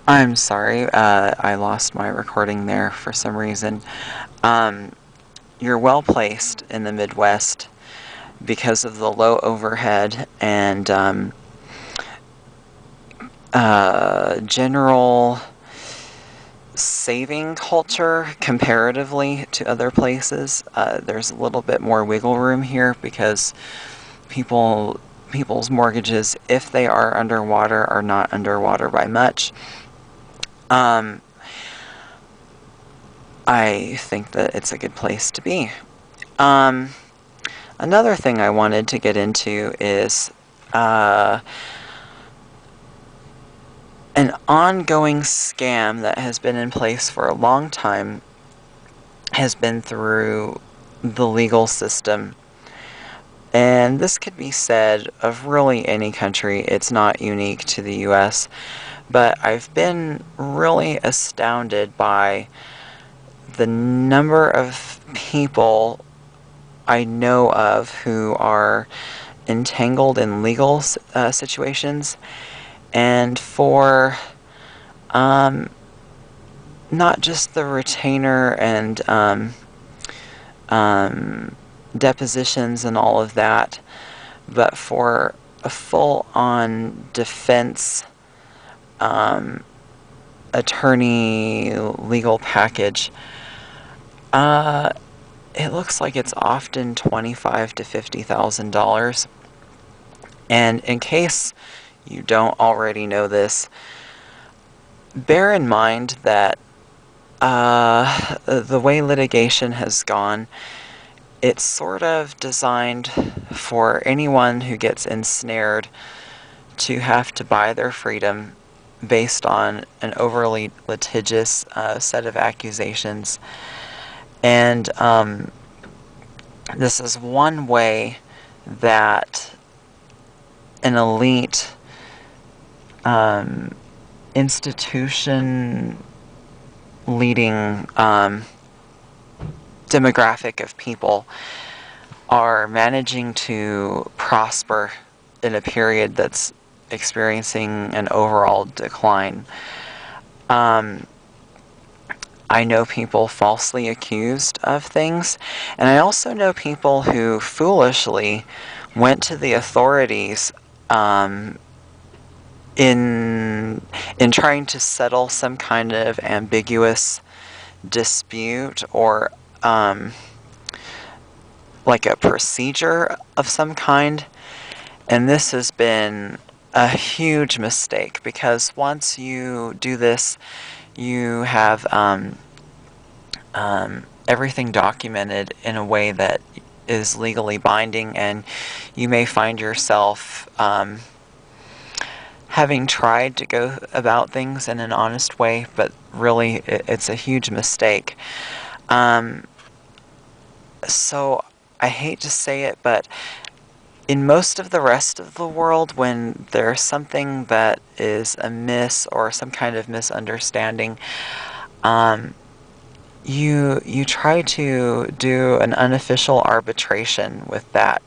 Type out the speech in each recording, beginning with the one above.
I'm sorry, I lost my recording there for some reason. Um, you're well placed in the Midwest because of the low overhead and general saving culture comparatively to other places. There's a little bit more wiggle room here because people's mortgages, if they are underwater, are not underwater by much. Um, I think that it's a good place to be. Um, Another thing I wanted to get into is uh, an ongoing scam that has been in place for a long time has been through the legal system. And this could be said of really any country. It's not unique to the US. But I've been really astounded by the number of people I know of who are entangled in legal situations, and for um, not just the retainer and um, depositions and all of that, but for a full-on defense um, attorney legal package. Uh, it looks like it's often $25,000 to $50,000. And in case you don't already know this, bear in mind that the way litigation has gone, it's sort of designed for anyone who gets ensnared to have to buy their freedom based on an overly litigious set of accusations. And this is one way that an elite institution leading demographic of people are managing to prosper in a period that's experiencing an overall decline. I know people falsely accused of things, and I also know people who foolishly went to the authorities um, in trying to settle some kind of ambiguous dispute or like a procedure of some kind. And this has been a huge mistake because once you do this, you have everything documented in a way that is legally binding, and you may find yourself having tried to go about things in an honest way, but really it's a huge mistake. So I hate to say it, but in most of the rest of the world, when there's something that is amiss or some kind of misunderstanding, you try to do an unofficial arbitration with that.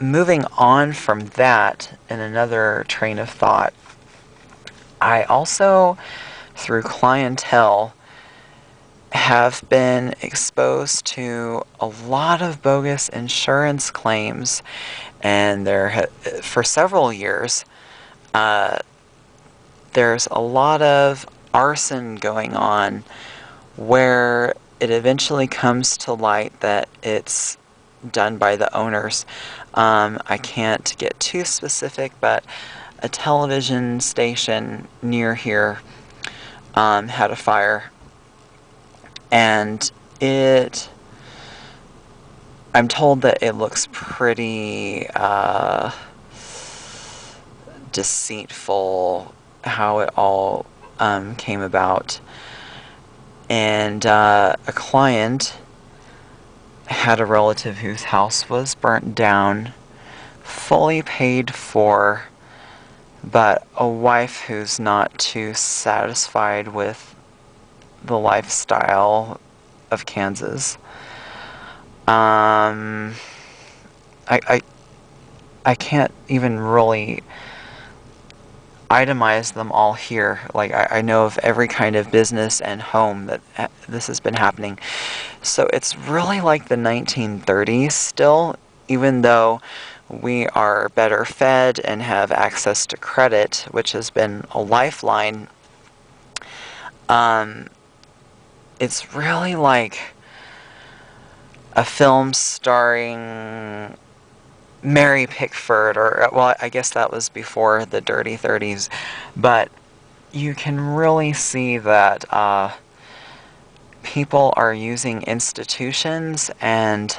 Moving on from that, in another train of thought, I also, through clientele, have been exposed to a lot of bogus insurance claims, and for several years, there's a lot of arson going on where it eventually comes to light that it's done by the owners. I can't get too specific, but a television station near here had a fire, and I'm told that it looks pretty deceitful how it all came about. And a client had a relative whose house was burnt down, fully paid for, but a wife who's not too satisfied with the lifestyle of Kansas. I can't even really itemize them all here. Like, I know of every kind of business and home that this has been happening. So it's really like the 1930s still, even though we are better fed and have access to credit, which has been a lifeline. It's really like a film starring Mary Pickford, or, well, I guess that was before the Dirty 30s, but you can really see that people are using institutions and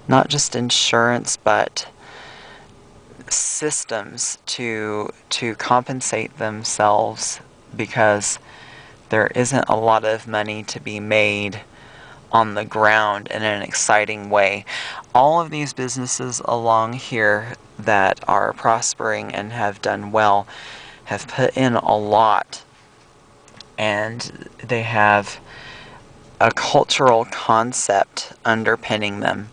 not just insurance, but systems to compensate themselves, because there isn't a lot of money to be made on the ground in an exciting way. All of these businesses along here that are prospering and have done well have put in a lot, and they have a cultural concept underpinning them.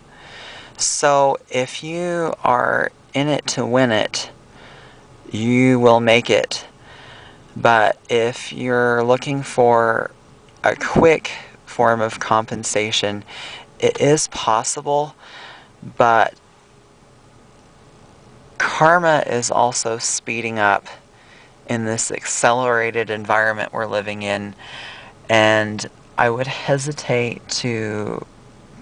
So if you are in it to win it, you will make it. But if you're looking for a quick form of compensation, it is possible, but karma is also speeding up in this accelerated environment we're living in, and I would hesitate to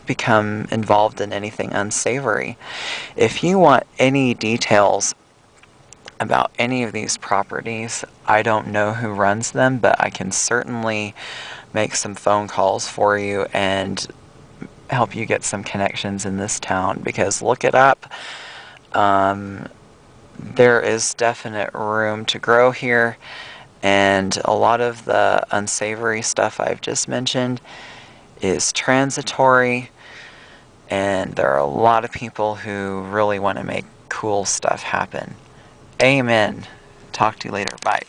become involved in anything unsavory. If you want any details about any of these properties, I don't know who runs them, but I can certainly make some phone calls for you and help you get some connections in this town, because look it up. There is definite room to grow here, and a lot of the unsavory stuff I've just mentioned is transitory, and there are a lot of people who really want to make cool stuff happen. Amen. Talk to you later. Bye.